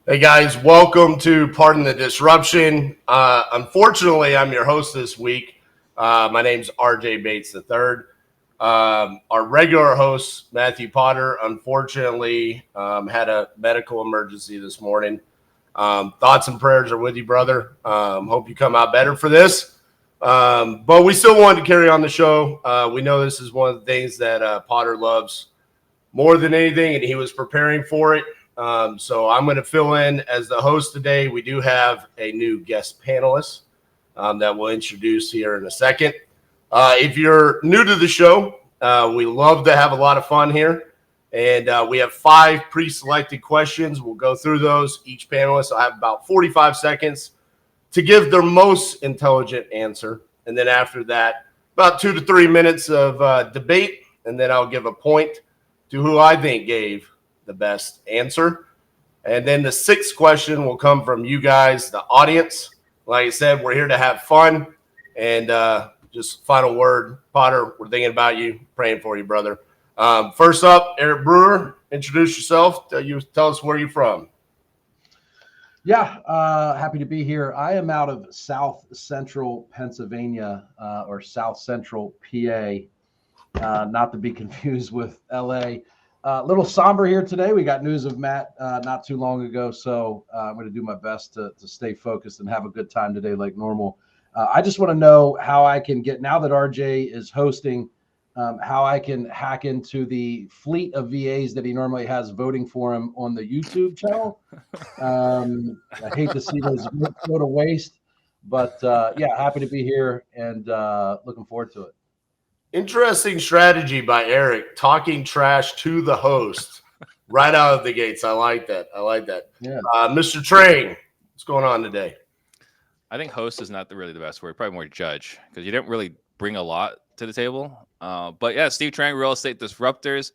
Hey guys, welcome to Pardon the Disruption. Unfortunately, I'm your host this week. My name's RJ Bates III. Our regular host, Matthew Potter, unfortunately had a medical emergency this morning. Thoughts and prayers are with you, brother. Hope you come out better for this. But we still wanted to carry on the show. We know this is one of the things that Potter loves more than anything, and he was preparing for it. So I'm going to fill in as the host today. We do have a new guest panelist that we'll introduce here in a second. If you're new to the show, we love to have a lot of fun here. And we have 5 pre-selected questions. We'll go through those. Each panelist will have about 45 seconds to give their most intelligent answer. And then after that, about 2 to 3 minutes of debate. And then I'll give a point to who I think gave the best answer. And then the 6th question will come from you guys, the audience. Like I said, we're here to have fun. And just final word, Potter, we're thinking about you, praying for you, brother. First up, Eric Brewer, introduce yourself. Tell us where you're from. Yeah, happy to be here. I am out of South Central Pennsylvania or South Central PA, not to be confused with LA. A little somber here today. We got news of Matt not too long ago, so I'm going to do my best to stay focused and have a good time today like normal. I just want to know how I can get, now that RJ is hosting, how I can hack into the fleet of VAs that he normally has voting for him on the YouTube channel. I hate to see those go to waste, but yeah, happy to be here and looking forward to it. Interesting strategy by Eric, talking trash to the host right out of the gates. I like that. Yeah. Mr. Train, what's going on today? I think host is not really the best word. Probably more judge, because you didn't really bring a lot to the table. But yeah, Steve Trang, Real Estate Disruptors.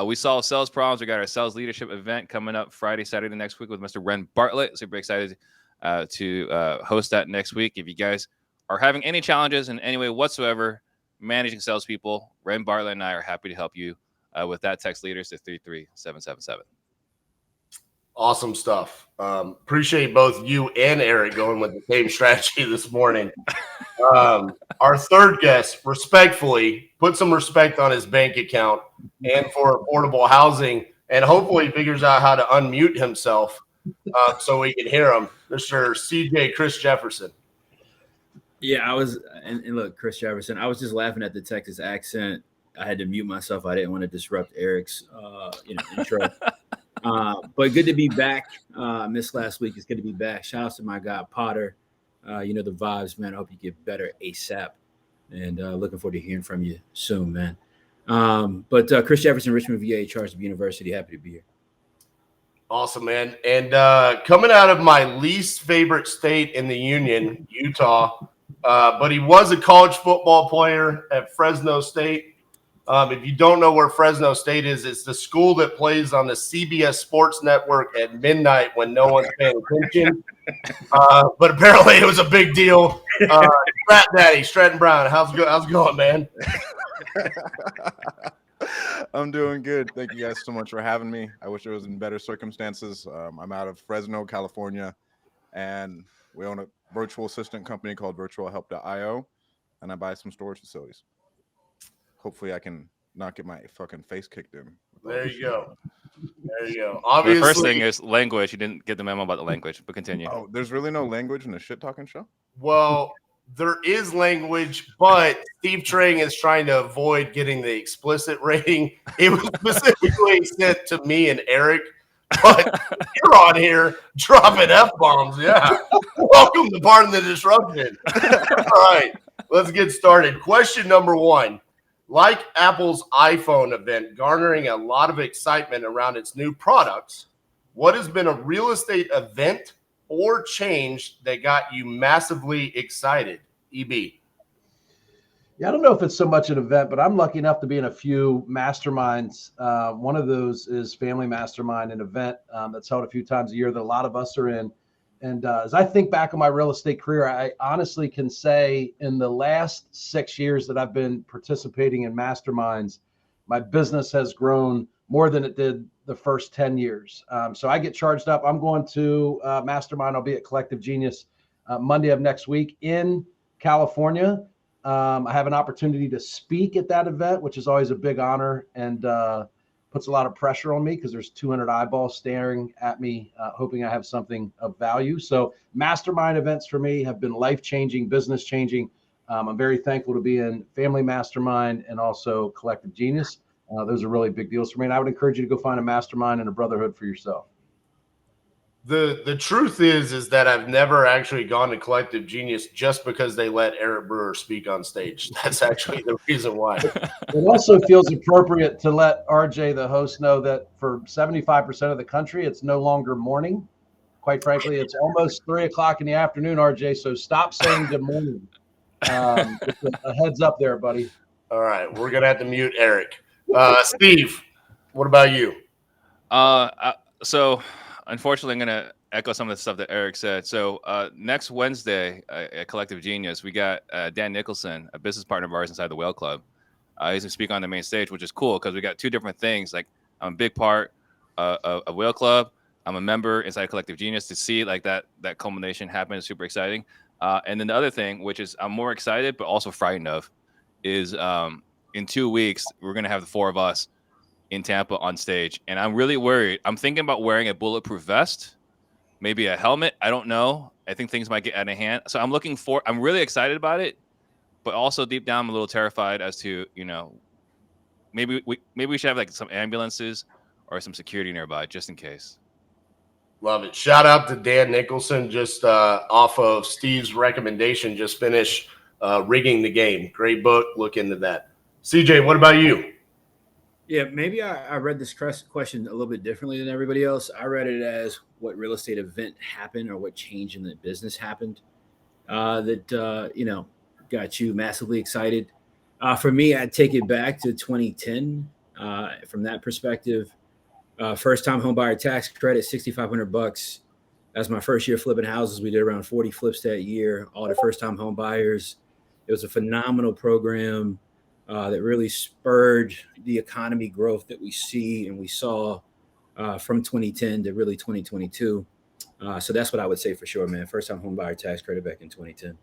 We solve sales problems. We got our sales leadership event coming up Friday, Saturday next week with Mr. Ren Bartlett. Super excited to host that next week. If you guys are having any challenges in any way whatsoever managing salespeople, Ren Bartlett and I are happy to help you with that. Text leaders to 33777. Awesome stuff. Appreciate both you and Eric going with the same strategy this morning. Our third guest, respectfully, put some respect on his bank account and for affordable housing, and hopefully figures out how to unmute himself so we can hear him. Mr. CJ Chris Jefferson. Yeah, I was, and look, Chris Jefferson, I was just laughing at the Texas accent. I had to mute myself. I didn't want to disrupt Eric's, intro. But good to be back. Missed last week. It's good to be back. Shout out to my guy, Potter. You know the vibes, man. I hope you get better ASAP. And looking forward to hearing from you soon, man. But Chris Jefferson, Richmond, VA, Charleston University. Happy to be here. Awesome, man. And coming out of my least favorite state in the union, Utah, but he was a college football player at Fresno State. If you don't know where Fresno State is, it's the school that plays on the CBS Sports Network at midnight when no one's paying attention. But apparently it was a big deal. Strat Daddy, Stratton Brown, how's it going, man? I'm doing good. Thank you guys so much for having me. I wish it was in better circumstances. I'm out of Fresno, California, and we own a virtual assistant company called virtualhelp.io, and I buy some storage facilities. Hopefully I can not get my fucking face kicked in. There you go. Obviously, the first thing is language. You didn't get the memo about the language, but continue. Oh, there's really no language in a shit-talking show? Well, there is language, but Steve Trang is trying to avoid getting the explicit rating. It was specifically sent to me and Eric, but you're on here dropping F-bombs. Yeah. Welcome to Pardon the Disruption. All right, let's get started. Question number 1. Like Apple's iPhone event garnering a lot of excitement around its new products, what has been a real estate event or change that got you massively excited? EB. Yeah, I don't know if it's so much an event, but I'm lucky enough to be in a few masterminds. One of those is Family Mastermind, an event that's held a few times a year that a lot of us are in. And as I think back on my real estate career, I honestly can say in the last 6 years that I've been participating in masterminds, my business has grown more than it did the first 10 years. So I get charged up. I'm going to Mastermind. I'll be at Collective Genius Monday of next week in California. I have an opportunity to speak at that event, which is always a big honor and puts a lot of pressure on me because there's 200 eyeballs staring at me, hoping I have something of value. So Mastermind events for me have been life-changing, business-changing. I'm very thankful to be in Family Mastermind and also Collective Genius. Those are really big deals for me. And I would encourage you to go find a mastermind and a brotherhood for yourself. The truth is that I've never actually gone to Collective Genius just because they let Eric Brewer speak on stage. That's actually the reason why. It also feels appropriate to let RJ, the host, know that for 75% of the country, it's no longer morning. Quite frankly, it's almost 3 o'clock in the afternoon, RJ. So stop saying good morning. Just a heads up there, buddy. All right, we're gonna have to mute Eric. Steve, what about you? So unfortunately, I'm going to echo some of the stuff that Eric said. So next Wednesday at Collective Genius, we got Dan Nicholson, a business partner of ours inside the Whale Club. He's going to speak on the main stage, which is cool because we got two different things. Like I'm a big part of Whale Club. I'm a member inside Collective Genius. To see like that culmination happen is super exciting. And then the other thing, which is I'm more excited but also frightened of, is in 2 weeks, we're going to have the four of us in Tampa on stage. And I'm really worried. I'm thinking about wearing a bulletproof vest, maybe a helmet. I don't know. I think things might get out of hand. So I'm really excited about it, but also deep down, I'm a little terrified as to, maybe we should have like some ambulances or some security nearby just in case. Love it. Shout out to Dan Nicholson, just off of Steve's recommendation, just finished Rigging the Game. Great book. Look into that. CJ, what about you? Yeah, maybe I read this question a little bit differently than everybody else. I read it as what real estate event happened or what change in the business happened that got you massively excited. For me, I'd take it back to 2010. From that perspective, first time home buyer tax credit, $6,500. That's my first year flipping houses. We did around 40 flips that year, all the first time home buyers. It was a phenomenal program. That really spurred the economy growth that we see and we saw from 2010 to really 2022. So that's what I would say for sure, man. First time home buyer tax credit back in 2010.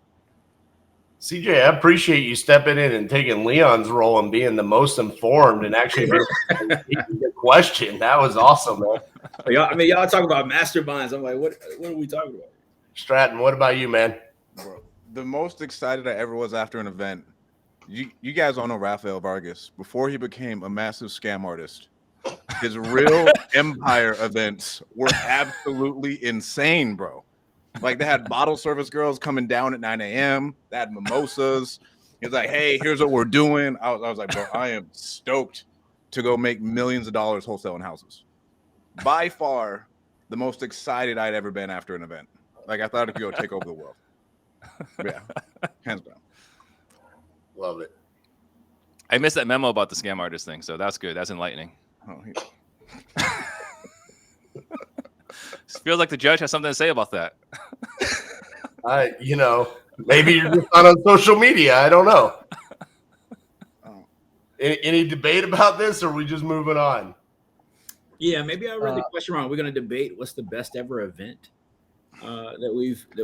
CJ, I appreciate you stepping in and taking Leon's role and being the most informed and actually the question. That was awesome, man. Y'all talk about masterminds. I'm like, what are we talking about? Stratton, what about you, man? Bro, the most excited I ever was after an event. You guys all know Rafael Vargas. Before he became a massive scam artist, his real empire events were absolutely insane, bro. Like they had bottle service girls coming down at 9 a.m. They had mimosas. He was like, hey, here's what we're doing. I was like, bro, I am stoked to go make millions of dollars wholesaling houses. By far, the most excited I'd ever been after an event. Like I thought it could go take over the world. Yeah, hands down. Love it. I missed that memo about the scam artist thing, so that's good. That's enlightening. Feels like the judge has something to say about that. Maybe you're just not on social media. I don't know. Any debate about this, or are we just moving on? Yeah, maybe I read the question wrong. We're going to debate what's the best ever event that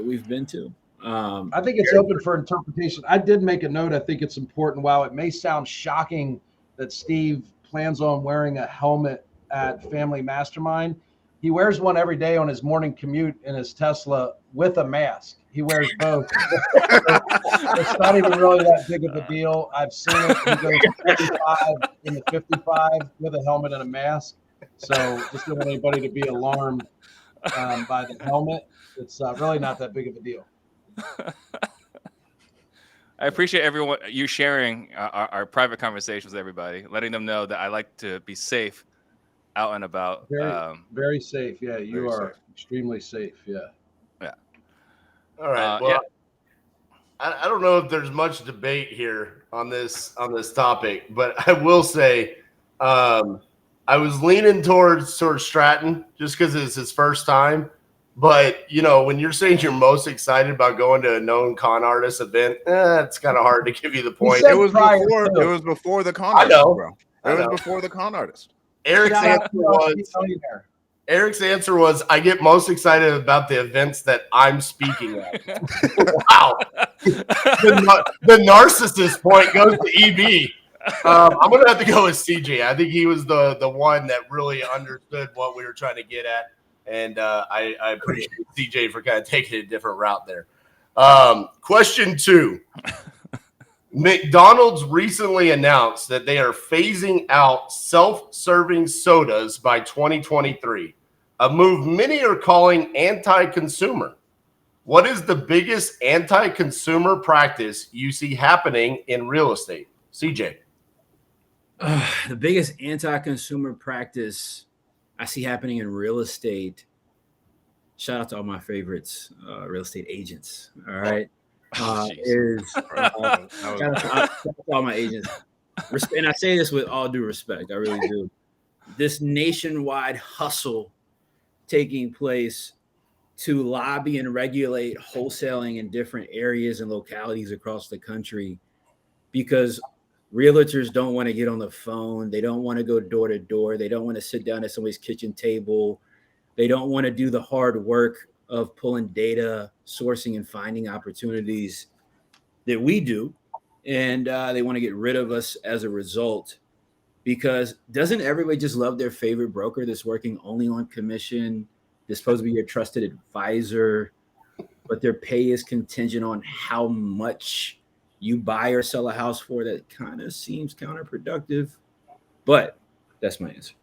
we've been to. I think it's open for interpretation. I did make a note. I think it's important. While it may sound shocking that Steve plans on wearing a helmet at Family Mastermind, he wears one every day on his morning commute in his Tesla with a mask. He wears both. It's not even really that big of a deal. I've seen it. He goes 55 in the 55 with a helmet and a mask. So just don't want anybody to be alarmed by the helmet. It's really not that big of a deal. I appreciate everyone you sharing our private conversations with everybody, letting them know that I like to be safe out and about. Very safe. Yeah, you are safe. Extremely safe. Yeah. All right. Well, I don't know if there's much debate here on this topic, but I will say I was leaning towards Stratton just because it's his first time. But, when you're saying you're most excited about going to a known con artist event, it's kind of hard to give you the point. It was before the con artist, bro. It was before the con artist. Eric's Shout out answer to was the millionaire. Eric's answer was, I get most excited about the events that I'm speaking at. Wow. The narcissist point goes to EB. I'm going to have to go with CJ. I think he was the one that really understood what we were trying to get at. And I appreciate CJ for kind of taking a different route there. Question 2. McDonald's recently announced that they are phasing out self-serving sodas by 2023, a move many are calling anti-consumer. What is the biggest anti-consumer practice you see happening in real estate? CJ. The biggest anti-consumer practice I see happening in real estate. Shout out to all my favorites, real estate agents. All right. Shout out to all my agents. And I say this with all due respect. I really do. This nationwide hustle taking place to lobby and regulate wholesaling in different areas and localities across the country, because realtors don't want to get on the phone. They don't want to go door to door. They don't want to sit down at somebody's kitchen table. They don't want to do the hard work of pulling data, sourcing, and finding opportunities that we do. And they want to get rid of us as a result, because doesn't everybody just love their favorite broker that's working only on commission, that's supposed to be your trusted advisor, but their pay is contingent on how much you buy or sell a house for? That kind of seems counterproductive, but that's my answer.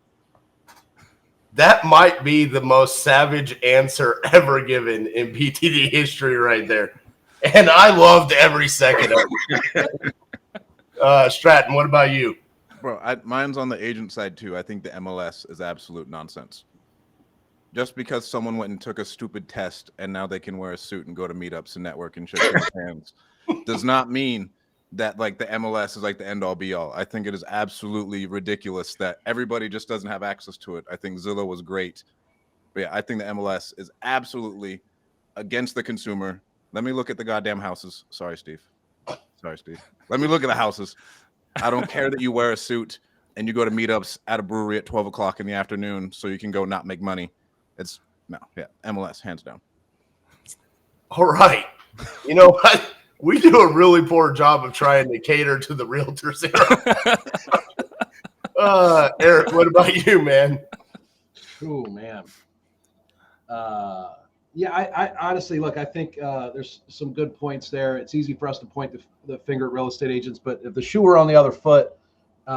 That might be the most savage answer ever given in PTD history right there. And I loved every second of it. Stratton, what about you? Bro, mine's on the agent side too. I think the MLS is absolute nonsense. Just because someone went and took a stupid test and now they can wear a suit and go to meetups and network and shake their hands does not mean that like the MLS is like the end all be all. I think it is absolutely ridiculous that everybody just doesn't have access to it. I think Zillow was great. But yeah, I think the MLS is absolutely against the consumer. Let me look at the goddamn houses. Sorry, Steve. Let me look at the houses. I don't care that you wear a suit and you go to meetups at a brewery at 12 o'clock in the afternoon so you can go not make money. It's no, yeah, MLS, hands down. All right. You know what? We do a really poor job of trying to cater to the realtors. Eric, what about you, man? Oh, man. Yeah, I honestly, look, I think there's some good points there. It's easy for us to point the finger at real estate agents, but if the shoe were on the other foot,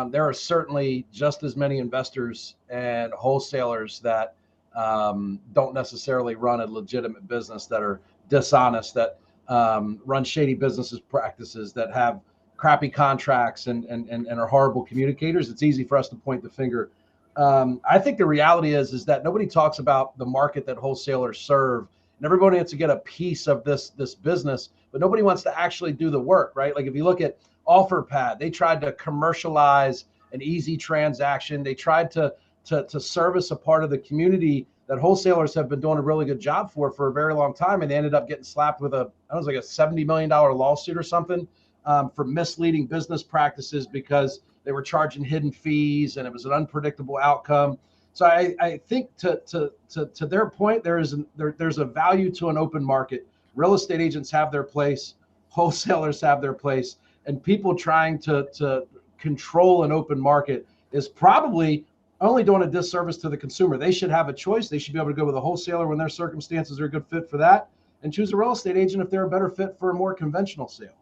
there are certainly just as many investors and wholesalers that don't necessarily run a legitimate business, that are dishonest, that run shady businesses practices, that have crappy contracts and are horrible communicators. It's easy for us to point the finger. I think the reality is that nobody talks about the market that wholesalers serve, and everybody wants to get a piece of this business, but nobody wants to actually do the work, right? Like if you look at OfferPad, they tried to commercialize an easy transaction. They tried to service a part of the community that wholesalers have been doing a really good job for a very long time, and they ended up getting slapped with a $70 million lawsuit or something for misleading business practices because they were charging hidden fees and it was an unpredictable outcome. So I think to their point, there's a value to an open market. Real estate agents have their place, wholesalers have their place, and people trying to control an open market is probably only doing a disservice to the consumer. They should have a choice. They should be able to go with a wholesaler when their circumstances are a good fit for that, and choose a real estate agent if they're a better fit for a more conventional sale.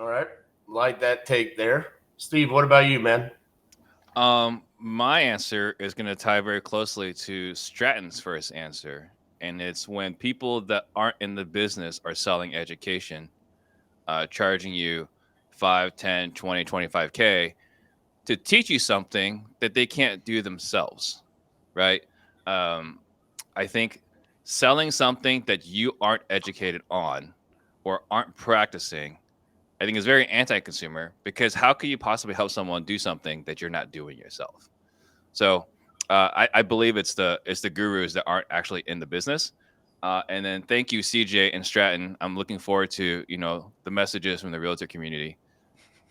All right. Like that take there. Steve, what about you, man? My answer is going to tie very closely to Stratton's first answer. And it's when people that aren't in the business are selling education, charging you 5, 10, 20, 25K to teach you something that they can't do themselves, right? I think selling something that you aren't educated on or aren't practicing, I think is very anti-consumer, because how could you possibly help someone do something that you're not doing yourself? So I believe it's the gurus that aren't actually in the business. And then thank you, CJ and Stratton. I'm looking forward to the messages from the realtor community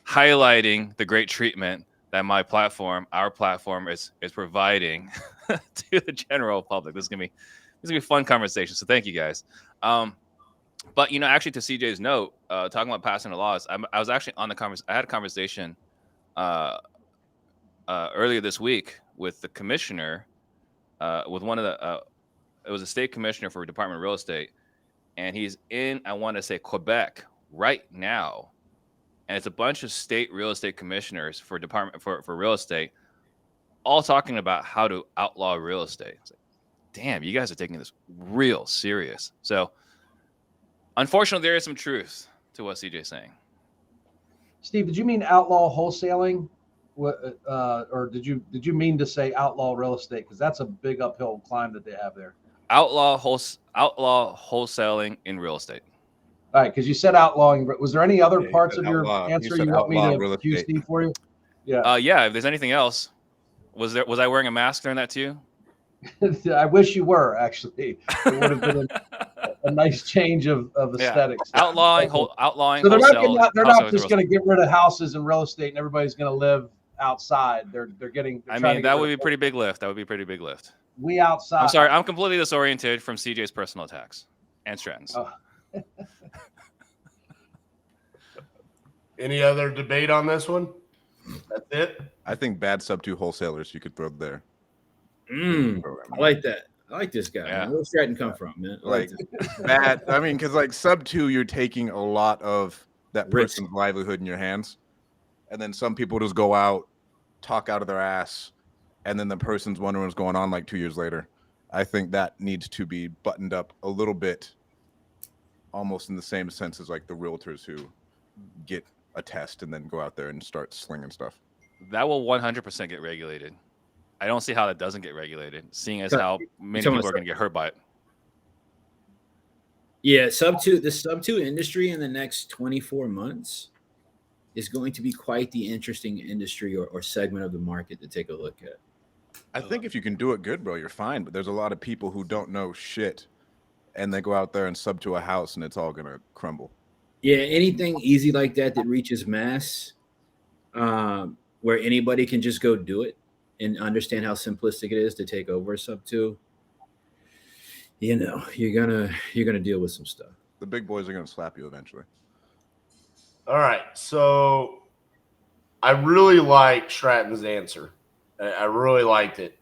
highlighting the great treatment that my platform, our platform, is providing to the general public. This is gonna be a fun conversation. So thank you guys. But actually, to CJ's note, talking about passing the laws, I was actually on the conversation. I had a conversation earlier this week with the commissioner, with one of the. It was a state commissioner for Department of Real Estate, and he's in, I want to say, Quebec right now, and it's a bunch of state real estate commissioners for real estate, all talking about how to outlaw real estate. It's like, damn, you guys are taking this real serious. So, unfortunately, there is some truth to what CJ's saying. Steve, did you mean outlaw wholesaling? Or did you mean to say outlaw real estate? Because that's a big uphill climb that they have there. Outlaw wholesaling in real estate. All right, because you said outlawing. Was there any other parts of your outlaw. answer You you want me outlaw to real cue estate. Steve for you? Yeah. If there's anything else, was I wearing a mask during that too? I wish you were, actually. It would have been a nice change of aesthetics. Outlawing. So wholesale. they're not just going to get rid of houses and real estate and everybody's going to live outside. They're that would be a pretty big lift. We outside. I'm sorry. I'm completely disoriented from CJ's personal attacks and Stratton's. Oh. Any other debate on this one? That's it. I think bad sub 2 wholesalers you could throw there. I like that. I like this guy. Yeah. Where's Stratton come from, man? Like bad. I mean, because like sub 2, you're taking a lot of that Risk. person's livelihood in your hands, and then some people just go out, talk out of their ass, and then the person's wondering what's going on like 2 years later. I think that needs to be buttoned up a little bit, almost in the same sense as like the realtors who get a test and then go out there and start slinging stuff. That will 100% get regulated. I don't see how that doesn't get regulated, seeing as how many people are going to get hurt by it. Yeah, the sub 2 industry in the next 24 months is going to be quite the interesting industry or segment of the market to take a look at. I think if you can do it good, bro, you're fine. But there's a lot of people who don't know shit, and they go out there and sub to a house, and it's all gonna crumble. Yeah, anything easy like that reaches mass, where anybody can just go do it and understand how simplistic it is to take over a sub 2. You're gonna deal with some stuff. The big boys are gonna slap you eventually. All right. So I really like Stratton's answer. I really liked it.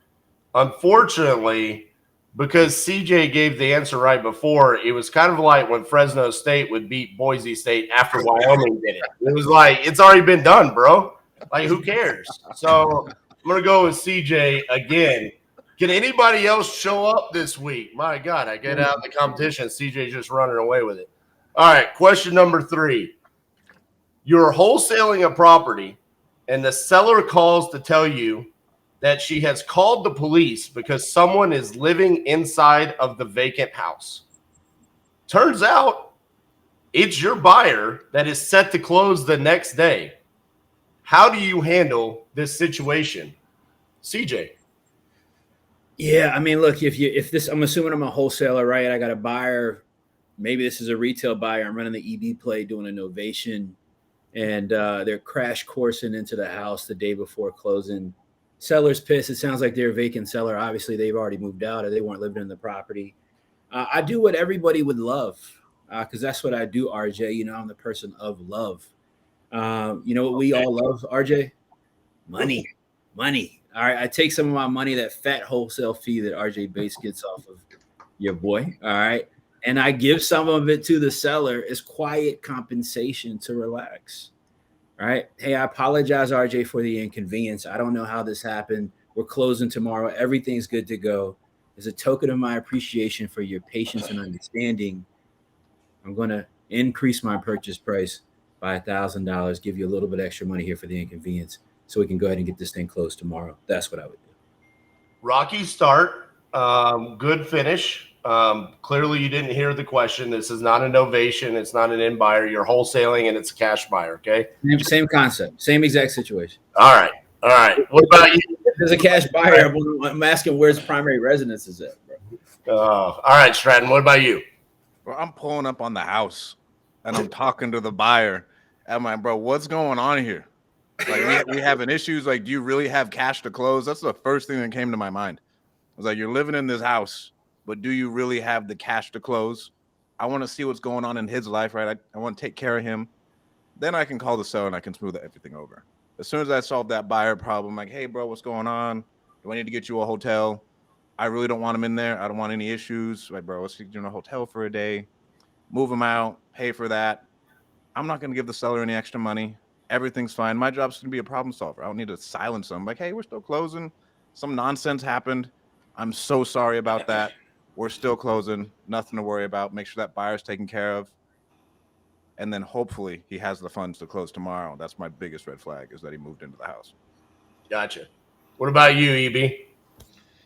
Unfortunately, because CJ gave the answer right before, it was kind of like when Fresno State would beat Boise State after Wyoming did it. It was like, it's already been done, bro. Like, who cares? So I'm going to go with CJ again. Can anybody else show up this week? My God, I get out of the competition. CJ's just running away with it. All right, question number 3. You're wholesaling a property, and the seller calls to tell you that she has called the police because someone is living inside of the vacant house. Turns out it's your buyer that is set to close the next day. How do you handle this situation? CJ. Yeah, I mean, look, if this, I'm assuming I'm a wholesaler, right? I got a buyer. Maybe this is a retail buyer. I'm running the EB play, doing a novation, and they're crash coursing into the house the day before closing. Seller's pissed. It sounds like they're a vacant seller. Obviously, they've already moved out or they weren't living in the property. I do what everybody would love, because that's what I do, RJ. I'm the person of love. You know what we all love, RJ? Money. All right, I take some of my money, that fat wholesale fee that RJ Bates gets off of your boy, all right? And I give some of it to the seller as quiet compensation to relax. All right. Hey, I apologize, RJ, for the inconvenience. I don't know how this happened. We're closing tomorrow. Everything's good to go. As a token of my appreciation for your patience and understanding, I'm going to increase my purchase price by $1,000, give you a little bit extra money here for the inconvenience so we can go ahead and get this thing closed tomorrow. That's what I would do. Rocky start. Good finish. Clearly, you didn't hear the question. This is not a novation. It's not an in buyer. You're wholesaling, and it's a cash buyer. Okay. Same concept. Same exact situation. All right. What about you? If there's a cash buyer, I'm asking where's primary residence is at, bro. All right, Stratton. What about you? Well, I'm pulling up on the house, and I'm talking to the buyer. I'm like, bro, what's going on here? Like we having issues. Like, do you really have cash to close? That's the first thing that came to my mind. I was like, you're living in this house, but do you really have the cash to close? I want to see what's going on in his life, right? I want to take care of him. Then I can call the seller and I can smooth everything over. As soon as I solve that buyer problem, like, hey, bro, what's going on? Do I need to get you a hotel? I really don't want him in there. I don't want any issues. Like, bro, let's get you in a hotel for a day. Move him out. Pay for that. I'm not going to give the seller any extra money. Everything's fine. My job's going to be a problem solver. I don't need to silence them. Like, hey, we're still closing. Some nonsense happened. I'm so sorry about that. We're still closing. Nothing to worry about. Make sure that buyer's taken care of. And then hopefully he has the funds to close tomorrow. That's my biggest red flag, is that he moved into the house. Gotcha. What about you, EB?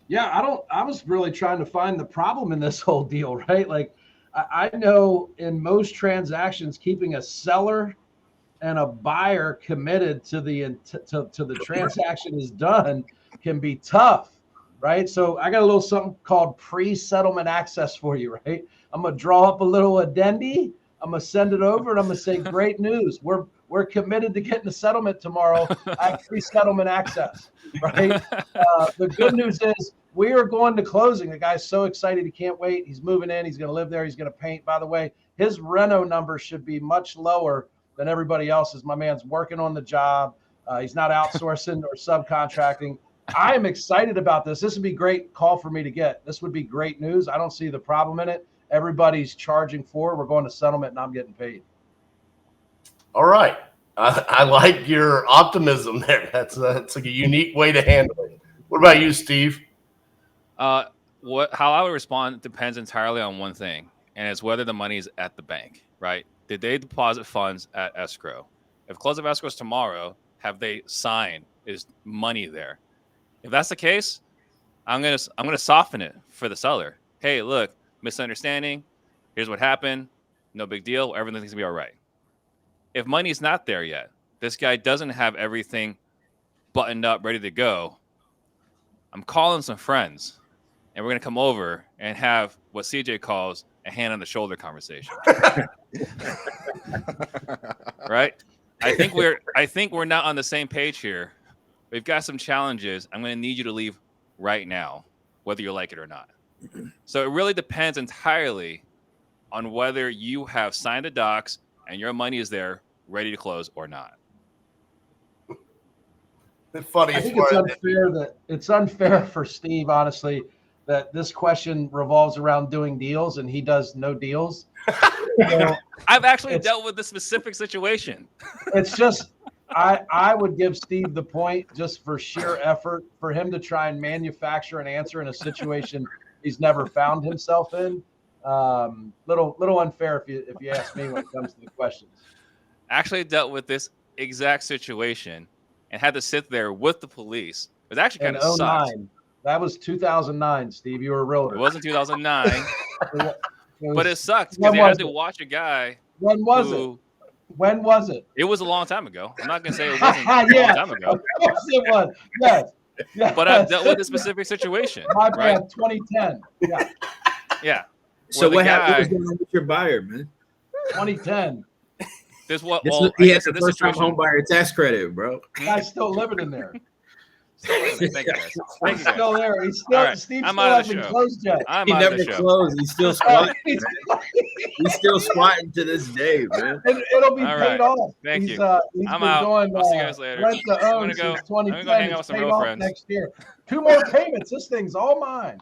Yeah, I was really trying to find the problem in this whole deal, right? Like, I know in most transactions, keeping a seller and a buyer committed to the transaction is done can be tough, right? So I got a little something called pre-settlement access for you, right? I'm gonna draw up a little addendum. I'm gonna send it over, and I'm gonna say, "Great news! We're committed to getting a settlement tomorrow. I have pre-settlement access." Right. The good news is we are going to closing. The guy's so excited, he can't wait. He's moving in. He's going to live there. He's going to paint. By the way, his reno number should be much lower than everybody else's. My man's working on the job. He's not outsourcing or subcontracting. I am excited about this. This would be a great call for me to get. This would be great news. I don't see the problem in it. Everybody's charging for it. We're going to settlement, and I'm getting paid. All right. I like your optimism there. That's like a unique way to handle it. What about you, Steve? How I would respond depends entirely on one thing, and it's whether the money is at the bank, right? Did they deposit funds at escrow? If close of escrow is tomorrow, have they signed? Is money there? If that's the case, I'm gonna soften it for the seller. Hey, look, misunderstanding. Here's what happened. No big deal. Everything's gonna be all right. If money's not there yet, this guy doesn't have everything buttoned up, ready to go, I'm calling some friends, and we're going to come over and have what CJ calls a hand on the shoulder conversation. Right? I think we're not on the same page here. We've got some challenges. I'm going to need you to leave right now, whether you like it or not. So it really depends entirely on whether you have signed the docs and your money is there, ready to close or not. The funniest I think part it's unfair for Steve, honestly, that this question revolves around doing deals and he does no deals. I've actually dealt with this specific situation. It's just I would give Steve the point just for sheer effort for him to try and manufacture an answer in a situation he's never found himself in. Little unfair if you ask me when it comes to the questions. Actually dealt with this exact situation and had to sit there with the police. It was actually kind of sucked. That was 2009, Steve. You were a realtor. It wasn't 2009, but it sucked When because you had was to it? watch a guy. When was it? When was it? It was a long time ago. I'm not going to say it wasn't a long time ago. Of course it was. Yes. But I've dealt with a specific situation. My right? bad, 2010. Yeah, Yeah. So Where what the happened guy- was going on with your buyer, man? 2010. This what This well, was, I he had guess the in this first time situation. home buyer tax credit, bro. Guy's still living in there. Thank you, guys. Thank He's you, guys. still there. He's still All right, Steve I'm still out of the hasn't show. closed yet. I'm He out of never the show. closed. He's still squatting. He's still squatting to this day, man. It'll be All paid right. off. Thank He's, you. He's I'm been out. going I'll see you guys later. rent to I'm own gonna go- since I'm 2010. gonna go hang out with It's some paid real off friends. next year. 2 more payments. This thing's all mine.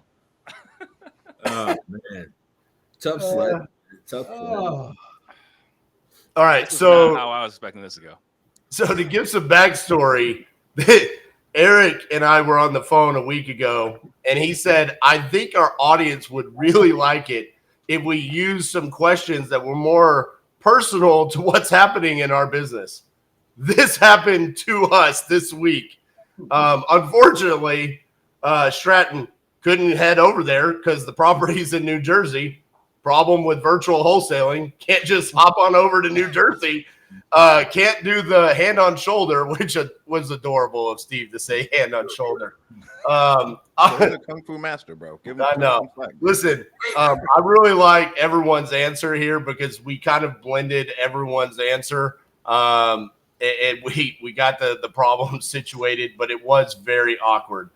Oh man, tough sled. Tough sled. Oh. All right, This is so not how I was expecting this to go. So to give some backstory, Eric and I were on the phone a week ago, and he said, I think our audience would really like it if we use some questions that were more personal to what's happening in our business. This happened to us this week. Unfortunately, Stratton couldn't head over there because the property's in New Jersey. Problem with virtual wholesaling. Can't just hop on over to New Jersey. Can't do the hand on shoulder, which was adorable of Steve to say hand on shoulder. He's a kung fu master, bro. Give him I know. some slack. Listen, I really like everyone's answer here because we kind of blended everyone's answer. and we got the problem situated, but it was very awkward.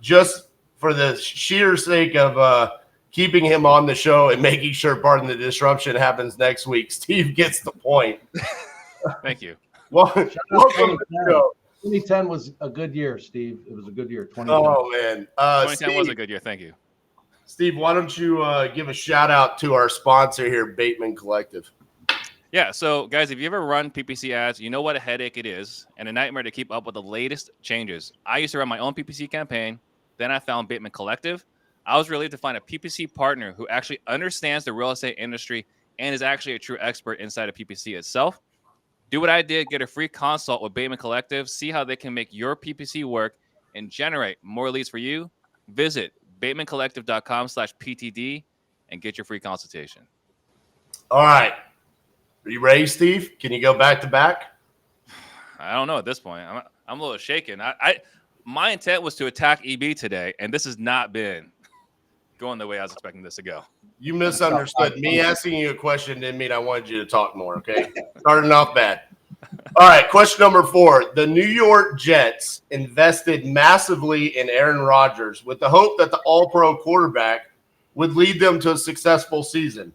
Just for the sheer sake of keeping him on the show and making sure Pardon the Disruption happens next week, Steve gets the point. Thank you. Welcome to the show. 2010 was a good year, Steve. It was a good year. 2010. Oh, man. 2010 Steve, was a good year. Thank you. Steve, why don't you give a shout out to our sponsor here, Bateman Collective? Yeah. So, guys, if you ever run PPC ads, you know what a headache it is and a nightmare to keep up with the latest changes. I used to run my own PPC campaign. Then I found Bateman Collective. I was relieved to find a PPC partner who actually understands the real estate industry and is actually a true expert inside of PPC itself. Do what I did, get a free consult with Bateman Collective, see how they can make your PPC work and generate more leads for you. Visit batemancollective.com/PTD and get your free consultation. All right. Are you ready, Steve? Can you go back to back? I don't know at this point. I'm a little shaken. My intent was to attack EB today, and this has not been going the way I was expecting this to go. You misunderstood. Me asking you a question didn't mean I wanted you to talk more, okay? Starting off bad. All right, question number 4. The New York Jets invested massively in Aaron Rodgers with the hope that the all-pro quarterback would lead them to a successful season.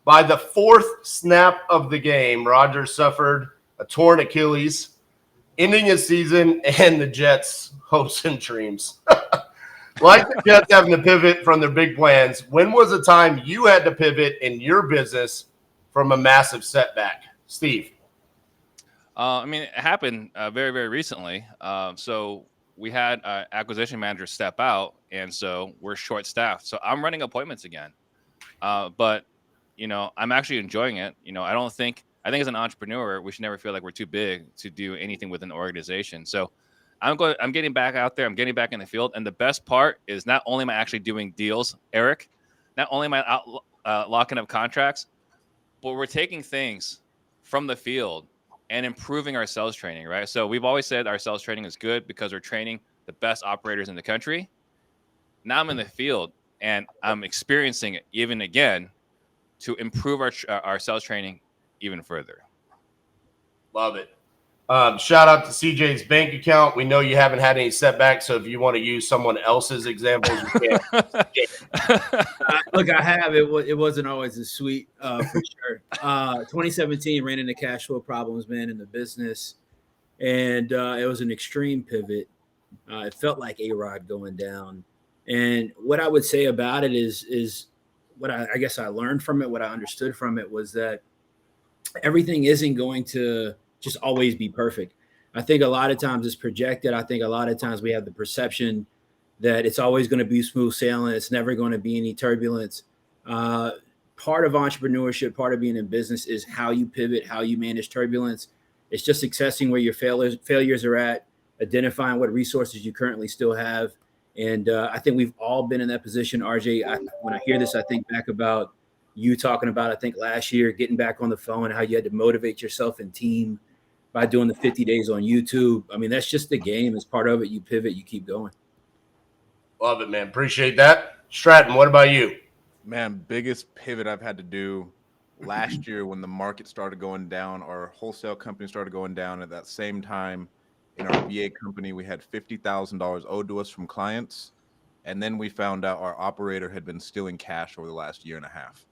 By the 4th snap of the game, Rodgers suffered a torn Achilles, ending his season and the Jets' hopes and dreams. Like the Jets having to pivot from their big plans, when was the time you had to pivot in your business from a massive setback? Steve. It happened very, very recently. So we had an acquisition manager step out, and so we're short-staffed. So I'm running appointments again. But, I'm actually enjoying it. I think as an entrepreneur, we should never feel like we're too big to do anything with an organization. So I'm getting back out there. I'm getting back in the field. And the best part is not only am I actually doing deals, Eric, not only am I locking up contracts, but we're taking things from the field and improving our sales training, right? So we've always said our sales training is good because we're training the best operators in the country. Now I'm in the field and I'm experiencing it even again to improve our sales training even further. Love it. Shout out to CJ's bank account. We know you haven't had any setbacks, so if you want to use someone else's examples, you can. Look, I have. It wasn't always as sweet, for sure. 2017 ran into cash flow problems, man, in the business, and it was an extreme pivot. It felt like A-Rod going down. And what I would say about it is what I guess I learned from it, what I understood from it was that everything isn't going to just always be perfect. I think a lot of times it's projected. I think a lot of times we have the perception that it's always going to be smooth sailing. It's never going to be any turbulence. Part of entrepreneurship, part of being in business is how you pivot, how you manage turbulence. It's just assessing where your failures are at, identifying what resources you currently still have. And I think we've all been in that position. RJ, when I hear this, I think back about you talking about, I think last year, getting back on the phone, how you had to motivate yourself and team by doing the 50 days on YouTube. I mean, that's just the game. It's part of it. You pivot, you keep going. Love it, man. Appreciate that. Stratton, what about you? Man, biggest pivot I've had to do last year when the market started going down, our wholesale company started going down. At that same time, in our VA company, we had $50,000 owed to us from clients. And then we found out our operator had been stealing cash over the last year and a half.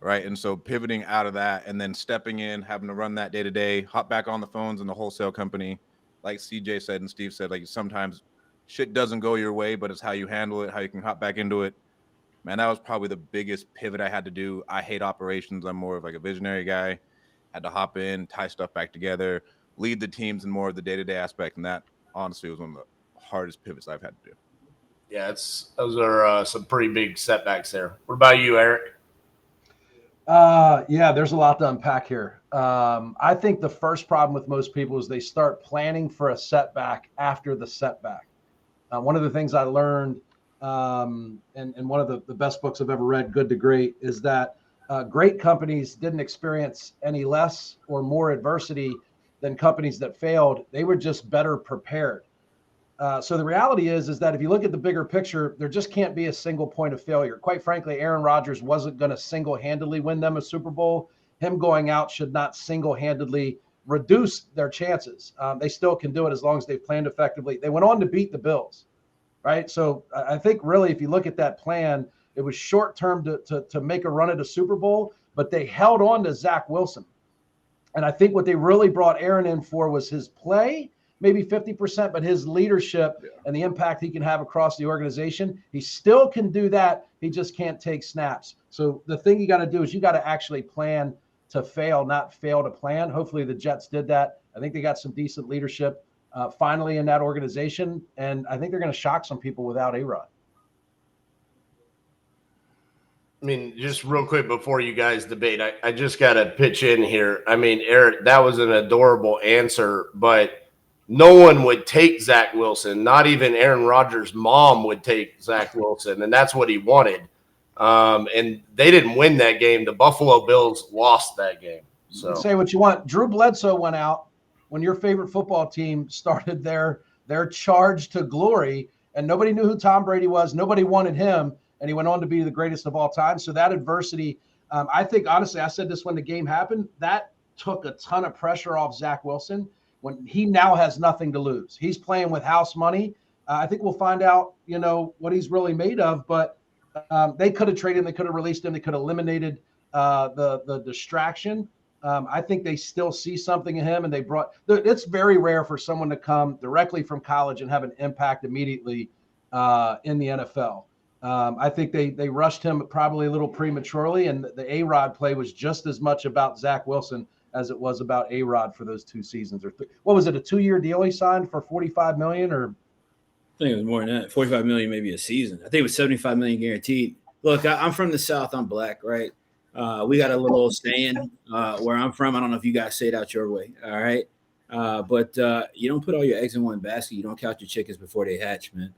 Right. And so pivoting out of that and then stepping in, having to run that day to day, hop back on the phones in the wholesale company. Like CJ said and Steve said, like sometimes shit doesn't go your way, but it's how you handle it, how you can hop back into it. Man, that was probably the biggest pivot I had to do. I hate operations. I'm more of like a visionary guy. Had to hop in, tie stuff back together, lead the teams in more of the day-to-day aspect. And that honestly was one of the hardest pivots I've had to do. Yeah, those are some pretty big setbacks there. What about you, Eric? Yeah, there's a lot to unpack here. I think the first problem with most people is they start planning for a setback after the setback. One of the things I learned, and one of the best books I've ever read, Good to Great, is that great companies didn't experience any less or more adversity than companies that failed. They were just better prepared. So the reality is that if you look at the bigger picture, there just can't be a single point of failure. Quite frankly, Aaron Rodgers wasn't going to single-handedly win them a Super Bowl. Him going out should not single-handedly reduce their chances. They still can do it as long as they've planned effectively. They went on to beat the Bills, right? So I think really, if you look at that plan, it was short term to make a run at a Super Bowl, but they held on to Zach Wilson. And I think what they really brought Aaron in for was his play, maybe 50%, but his leadership and the impact he can have across the organization. He still can do that. He just can't take snaps. So the thing you got to do is you got to actually plan to fail, not fail to plan. Hopefully the Jets did that. I think they got some decent leadership finally in that organization. And I think they're going to shock some people without A-Rod. I mean, just real quick before you guys debate, I just got to pitch in here. I mean, Eric, that was an adorable answer, but no one would take Zach Wilson. Not even Aaron Rodgers' mom would take Zach Wilson, and that's what he wanted. And they didn't win that game. The Buffalo Bills lost that game. So say what you want. Drew Bledsoe went out when your favorite football team started their charge to glory, and nobody knew who Tom Brady was. Nobody wanted him. And he went on to be the greatest of all time. So that adversity, I think, honestly, I said this when the game happened, that took a ton of pressure off Zach Wilson when he now has nothing to lose. He's playing with house money. I think we'll find out, what he's really made of. But they could have traded him. They could have released him. They could have eliminated the distraction. I think they still see something in him. And it's very rare for someone to come directly from college and have an impact immediately in the NFL. I think they rushed him probably a little prematurely, and the A-Rod play was just as much about Zach Wilson as it was about A-Rod for those 2 seasons. What was it, a 2-year deal he signed for $45 million? Or I think it was more than that, $45 million maybe a season. I think it was $75 million guaranteed. Look, I'm from the South. I'm black, right? We got a little saying where I'm from. I don't know if you guys say it out your way, all right? But you don't put all your eggs in one basket. You don't count your chickens before they hatch, man.